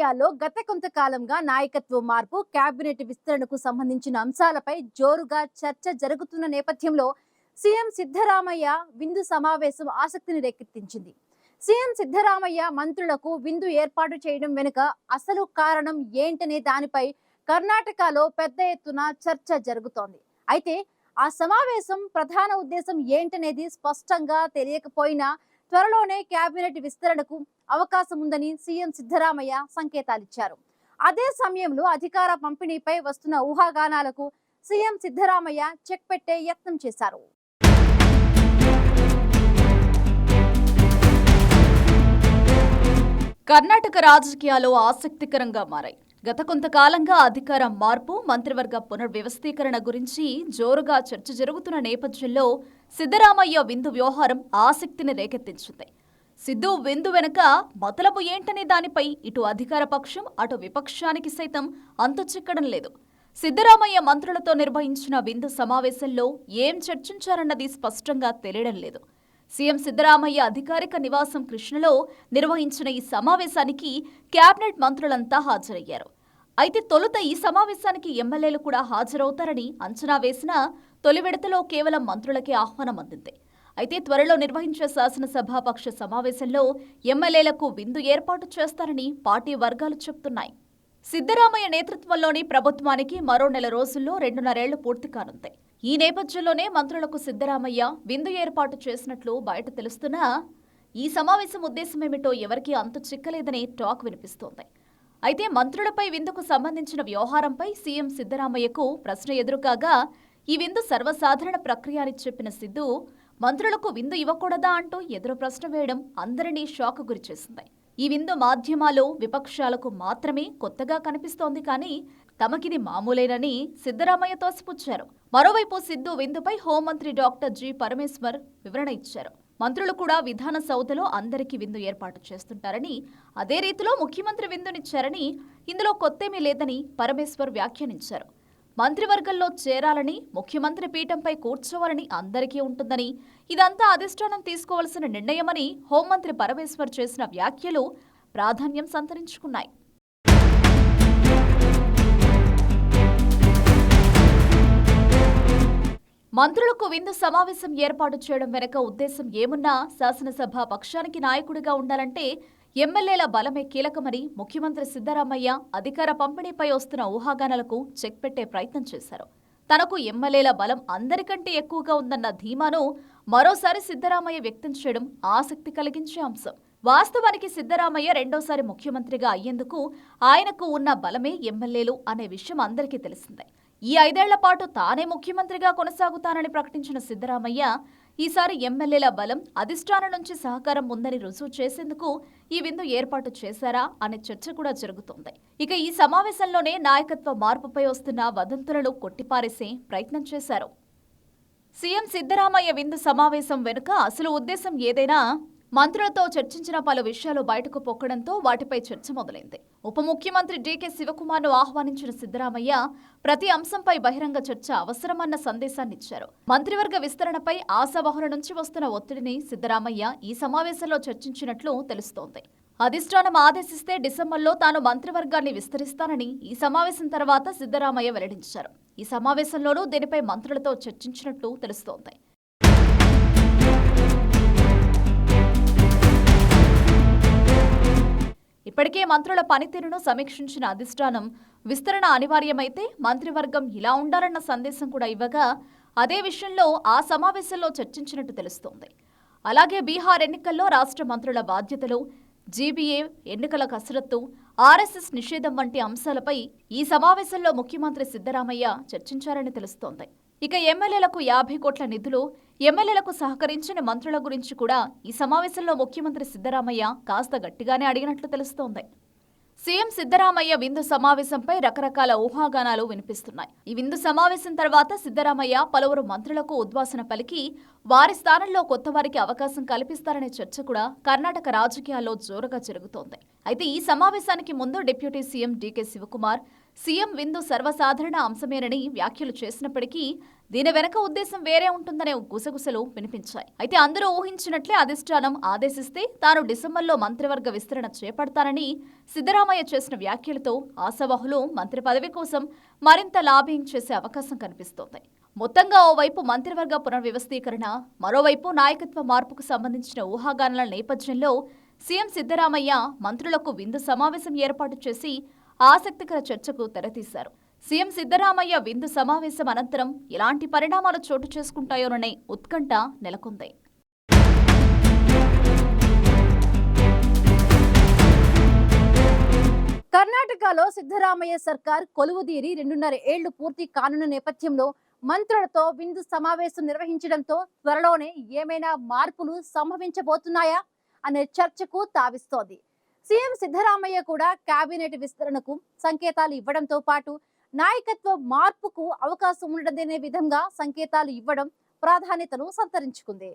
రాజకీయాల్లో గత కొంతకాలంగా నాయకత్వ మార్పు, కేబినెట్ విస్తరణకు సంబంధించిన అంశాలపై జోరుగా చర్చ జరుగుతున్న నేపథ్యంలో సీఎం సిద్ధరామయ్య విందు సమావేశం ఆసక్తిని రేకెత్తించింది. సీఎం సిద్ధరామయ్య మంత్రులకు విందు ఏర్పాటు చేయడం వెనుక అసలు కారణం ఏంటనే దానిపై కర్ణాటకలో పెద్ద ఎత్తున చర్చ జరుగుతోంది. అయితే ఆ సమావేశం ప్రధాన ఉద్దేశం ఏంటనేది స్పష్టంగా తెలియకపోయినా త్వరలోనే కేబినెట్ విస్తరణకు అవకాశం ఉందని సీఎం సిద్ధరామయ్య సంకేతాలిచ్చారు. అదే సమయంలో అధికార పంపిణీపై వస్తున్న ఊహాగానాలకు సీఎం సిద్ధరామయ్య చెక్ పెట్టే యత్నం చేశారు. కర్ణాటక రాజకీయాలు ఆసక్తికరంగా మారాయి. గత కొంతకాలంగా అధికార మార్పు, మంత్రివర్గ పునర్వ్యవస్థీకరణ గురించి జోరుగా చర్చ జరుగుతున్న నేపథ్యంలో సిద్ధరామయ్య విందు వ్యవహారం ఆసక్తిని రేకెత్తించింది. సిద్ధు విందు వెనుక మతలబు ఏంటనే దానిపై ఇటు అధికార పక్షం, అటు విపక్షానికి సైతం అంతు చిక్కడం లేదు. సిద్ధరామయ్య మంత్రులతో నిర్వహించిన విందు సమావేశంలో ఏం చర్చించారన్నది స్పష్టంగా తెలియడం లేదు. సీఎం సిద్ధరామయ్య అధికారిక నివాసం కృష్ణలో నిర్వహించిన ఈ సమావేశానికి కేబినెట్ మంత్రులంతా హాజరయ్యారు. అయితే తొలుత ఈ సమావేశానికి ఎమ్మెల్యేలు కూడా హాజరవుతారని అంచనా వేసినా తొలి విడతలో కేవలం మంత్రులకే ఆహ్వానం అందింది. అయితే త్వరలో నిర్వహించే శాసనసభాపక్ష సమావేశంలో ఎమ్మెల్యేలకు విందు ఏర్పాటు చేస్తారని పార్టీ వర్గాలు చెబుతున్నాయి. సిద్ధరామయ్య నేతృత్వంలోని ప్రభుత్వానికి మరో నెల రోజుల్లో 2.5 ఏళ్లు పూర్తి కానుంది. ఈ నేపథ్యంలోనే మంత్రులకు సిద్ధరామయ్య విందు ఏర్పాటు చేసినట్లు బయట తెలుస్తున్నా ఈ సమావేశం ఉద్దేశమేమిటో ఎవరికీ అంతు చిక్కలేదని టాక్ వినిపిస్తోంది. అయితే మంత్రులపై విందుకు సంబంధించిన వ్యవహారంపై సీఎం సిద్ధరామయ్యకు ప్రశ్న ఎదురుకాగా ఈ విందు సర్వసాధారణ ప్రక్రియ అని చెప్పిన సిద్ధు మంత్రులకు విందు ఇవ్వకూడదా అంటూ ఎదురు ప్రశ్న వేయడం అందరినీ షాక్ గురిచేసింది. ఈ విందు మాధ్యమాలు, విపక్షాలకు మాత్రమే కొత్తగా కనిపిస్తోంది కానీ తమకిది మామూలేనని సిద్ధరామయ్య తోసిపుచ్చారు. మరోవైపు సిద్ధు విందుపై హోంమంత్రి డాక్టర్ జి. పరమేశ్వర్ వివరణ ఇచ్చారు. మంత్రులు కూడా విధాన సౌధలో అందరికీ విందు ఏర్పాటు చేస్తుంటారని, అదే రీతిలో ముఖ్యమంత్రి విందునిచ్చారని, ఇందులో కొత్తేమీ లేదని పరమేశ్వర్ వ్యాఖ్యానించారు. మంత్రివర్గంలో చేరాలని, ముఖ్యమంత్రి పీఠంపై కూర్చోవాలని అందరికీ ఉంటుందని, ఇదంతా అధిష్టానం తీసుకోవాల్సిన నిర్ణయమని హోంమంత్రి పరమేశ్వర్ చేసిన వ్యాఖ్యలు ప్రాధాన్యం సంతరించుకున్నాయి. మంత్రులకు విందు సమావేశం ఏర్పాటు చేయడం వెనుక ఉద్దేశం ఏమున్నా శాసనసభ పక్షానికి నాయకుడిగా ఉండాలంటే ఎమ్మెల్యేల బలమే కీలకమని ముఖ్యమంత్రి సిద్ధరామయ్య అధికార పంపిణీపై వస్తున్న ఊహాగానాలకు చెక్ పెట్టే ప్రయత్నం చేశారు. తనకు ఎమ్మెల్యేల బలం అందరికంటే ఎక్కువగా ఉందన్న ధీమాను మరోసారి సిద్ధరామయ్య వ్యక్తం చేయడం ఆసక్తి కలిగించే అంశం. వాస్తవానికి సిద్ధరామయ్య రెండోసారి ముఖ్యమంత్రిగా అయ్యేందుకు ఆయనకు ఉన్న బలమే ఎమ్మెల్యేలు అనే విషయం అందరికీ తెలిసిందే. ఈ 5 ఏళ్ల పాటు తానే ముఖ్యమంత్రిగా కొనసాగుతానని ప్రకటించిన సిద్ధరామయ్య ఈసారి ఎమ్మెల్యేల బలం, అధిష్టానం నుంచి సహకారం ఉందని రుజువు చేసేందుకు ఈ విందు ఏర్పాటు చేశారా అనే చర్చ కూడా జరుగుతోంది. ఇక ఈ సమావేశంలోనే నాయకత్వ మార్పుపై వస్తున్న వదంతులను కొట్టిపారేసే ప్రయత్నం చేశారు. సీఎం సిద్ధరామయ్య విందు సమావేశం వెనుక అసలు ఉద్దేశం ఏదైనా మంత్రులతో చర్చించిన పలు విషయాలు బయటకు పొక్కడంతో వాటిపై చర్చ మొదలైంది. ఉప ముఖ్యమంత్రి డీకే శివకుమార్ను ఆహ్వానించిన సిద్ధరామయ్య ప్రతి అంశంపై బహిరంగ చర్చ అవసరమన్న సందేశాన్నిచ్చారు. మంత్రివర్గ విస్తరణపై ఆశావహుల నుంచి వస్తున్న ఒత్తిడిని సిద్ధరామయ్య ఈ సమావేశంలో చర్చించినట్లు తెలుస్తోంది. అధిష్టానం ఆదేశిస్తే డిసెంబర్లో తాను మంత్రివర్గాన్ని విస్తరిస్తానని ఈ సమావేశం తర్వాత సిద్ధరామయ్య వెల్లడించారు. ఈ సమావేశంలోనూ దీనిపై మంత్రులతో చర్చించినట్లు తెలుస్తోంది. ఇప్పటికే మంత్రుల పనితీరును సమీక్షించిన అధిష్టానం విస్తరణ అనివార్యమైతే మంత్రివర్గం ఇలా ఉండాలన్న సందేశం కూడా ఇవ్వగా అదే విషయంలో ఆ సమావేశంలో చర్చించినట్టు తెలుస్తోంది. అలాగే బీహార్ ఎన్నికల్లో రాష్ట్ర మంత్రుల బాధ్యతలు, జీబీఏ ఎన్నికల కసరత్తు, ఆర్ఎస్ఎస్ నిషేధం వంటి అంశాలపై ఈ సమావేశంలో ముఖ్యమంత్రి సిద్ధరామయ్య చర్చించారని తెలుస్తోంది. ఇక ఎమ్మెల్యేలకు 50 కోట్ల నిధులు, ఎమ్మెల్యేలకు సహకరించిన మంత్రుల గురించి కూడా ఈ సమావేశంలో ముఖ్యమంత్రి సిద్ధరామయ్య కాస్త గట్టిగానే అడిగినట్లు తెలుస్తోంది. సీఎం సిద్ధరామయ్య విందు సమావేశంపై రకరకాల ఊహాగానాలు వినిపిస్తున్నాయి. ఈ విందు సమావేశం తర్వాత సిద్ధరామయ్య పలువురు మంత్రులకు ఉద్వాసన పలికి వారి స్థానంలో కొత్త వారికి అవకాశం కల్పిస్తారనే చర్చ కూడా కర్ణాటక రాజకీయాల్లో జోరుగా జరుగుతోంది. అయితే ఈ సమావేశానికి ముందు deputy CM DK Shivakumar CM విందు సర్వసాధారణ అంశమేనని వ్యాఖ్యలు చేసినప్పటికీ దీని వెనక ఉద్దేశం వేరే ఉంటుందనే గుసగుసలు వినిపించాయి. అయితే అందరూ ఊహించినట్లే అధిష్టానం ఆదేశిస్తే తాను డిసెంబర్లో మంత్రివర్గ విస్తరణ చేపడతానని సిద్ధరామయ్య చేసిన వ్యాఖ్యలతో ఆశావహులు మంత్రి పదవి కోసం మరింత లాబింగ్ చేసే అవకాశం కనిపిస్తోంది. మొత్తంగా ఓవైపు మంత్రివర్గ పునర్వ్యవస్థీకరణ, మరోవైపు నాయకత్వ మార్పుకు సంబంధించిన ఊహాగానాల నేపథ్యంలో సీఎం సిద్ధరామయ్య మంత్రులకు విందు సమావేశం ఏర్పాటు చేసి ఆసక్తికర చర్చకు తెరతీశారు. సీఎం సిద్ధరామయ్య విందు సమావేశం అనంతరం ఎలాంటి పరిణామాలు చోటు చేసుకుంటాయోననే ఉత్కంఠ నెలకొంది. కర్ణాటకలో సిద్ధరామయ్య సర్కార్ కొలువుదీరి 2.5 ఏళ్లు పూర్తి కానున్న నేపథ్యంలో మంత్రులతో విందు సమావేశం నిర్వహించడంతో త్వరలోనే ఏమైనా మార్పులు సంభవించబోతున్నాయా అనే చర్చకు తావిస్తోంది. సీఎం సిద్ధరామయ్య కూడా కేబినెట్ విస్తరణకు సంకేతాలు ఇవ్వడంతో పాటు నాయకత్వ మార్పుకు అవకాశం ఉండదనే విధంగా సంకేతాలు ఇవ్వడం ప్రాధాన్యతను సంతరించుకుంది.